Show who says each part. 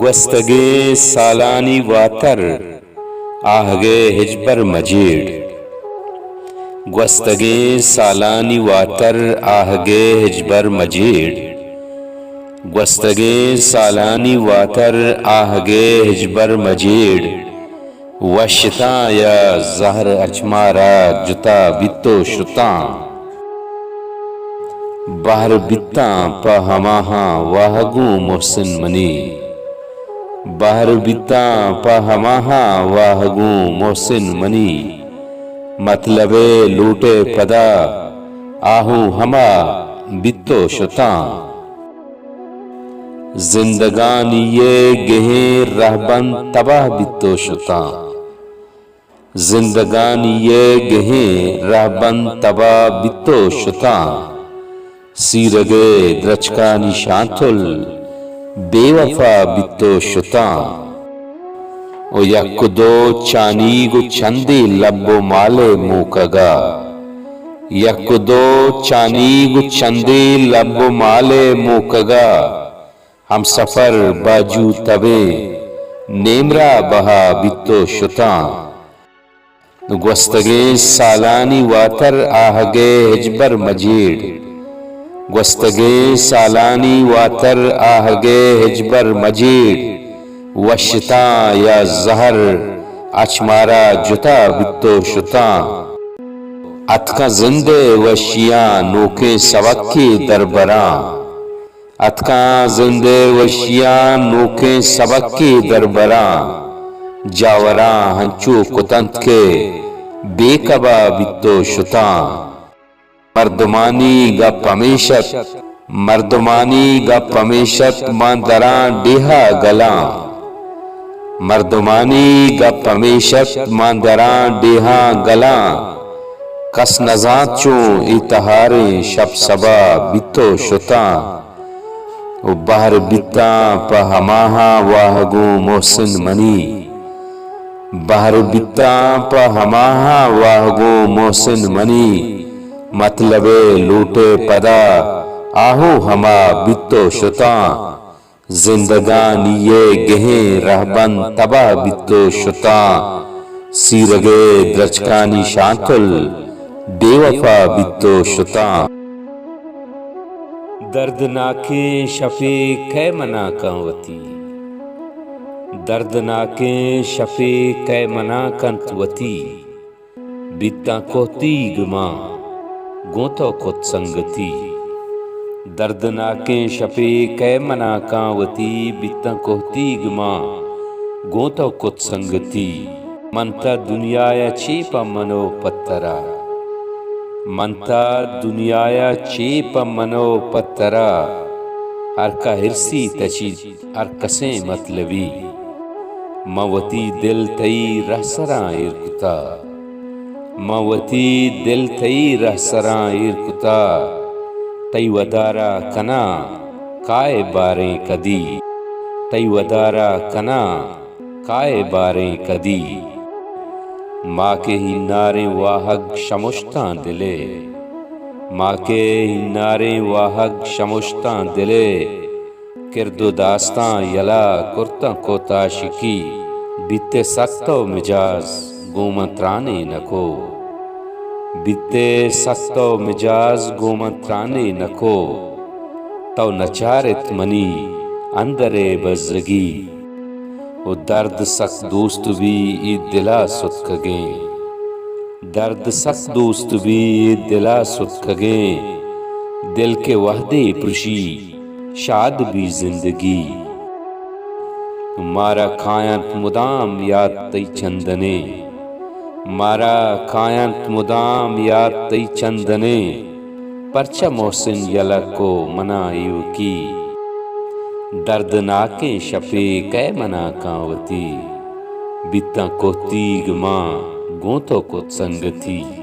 Speaker 1: gwastage salani watar ahge hijbar majid gwastage salani watar ahge hijbar majid gwastage salani watar ahge hijbar majid Vashita या जहर अचमारा जुता बित्तो शुता बाहर बित्ता पहमाहा वाहगू Mohsin money बाहर बित्ता पहमाहा वाहगू मोहसिन मनी मतलबे लूटे पदा आहू हमा बित्तो शुता जिंदगानी ये गेहे रहबन तबाह बित्तो शुता जिंदगानी ये गेहे रहबन तबा बित्तो शुता सीरगे द्रचका निशांतुल बेवफा बित्तो शुता ओ यकुदो चानी गु चंदी लब्बो माले मूकगा यकुदो चानी गु चंदी लब्बो माले मूकगा हम सफर बाजू तबे नेमरा बहा बित्तो शुता gwastage salani watar ahge hijbar majid gwastage salani watar ahge hijbar majid washita ya zahar achmara juta bitto shuta atka zinde washiya noke sabakki darbara atka zinde washiya noke sabakki darbara Jaora हंचू कुतंत के बेकबा बित्तो शुता मर्दमानी गा पमेशत मांदरा डेहा गला मर्दमानी गा पमेशत मांदरा डेहा गला कस नजात चो इतहारे शब सबा बित्तो शुता बाहर बित्ता पहमाहा वाहगू मोहसिन मनी बाहर बित्ता पहमाहा वाहगो मोहसिन मनी मतलबे लूटे पदा आहू हमा बित्तो शुता जिंदगानी ये गेहे रहबन तबा बित्तो शुता सीरगे द्रचकानी शांतुल बेवफा बित्तो शुता दर्दनाके शफे कै मना कांवती दर्दनाके शफे कै मना कंतवती बित्ता कोती गुमा गोतो कोत संगती दर्दनाके शफे कै मना कांवती बित्ता कोती गुमा गोतो कोत संगती मनता दुनियाया चेप मनो पत्तरा मनता दुनियाया चेप मनो पत्तरा अरका हिरसी तची अरकसे मतलबी मवती दिल तई रहसरा इरकुता मवती दिल तई रहसरा इरकुता तई वदारा कना काय बारे कदी तई वदारा कना काय बारे कदी माँ के ही नारे वाहग शमुश्ता दिले माँ के ही नारे वाहग शमुश्ता दिले किरदो दास्तां यला कुर्ता कोता शिकी बित्ते सख्तो मिजाज गोमंत्राने नको बित्ते सख्तो मिजाज गोमंत्राने नको तो नचारित मनी अंदरे बजरगी वो दर्द सख्त दोस्त भी ई दिला सुतखगे दर्द सख्त दोस्त भी ई दिला सुतखगे दिल के वहदे पुशी शाद भी जिंदगी मारा खायंत मुदाम याद तई चंदने मारा खायंत मुदाम याद तई चंदने परचा मोहसिन यलक को मनायु की दर्दनाके शफे कै मना कांवती बित्ता कोती गमा गोतो को संगती।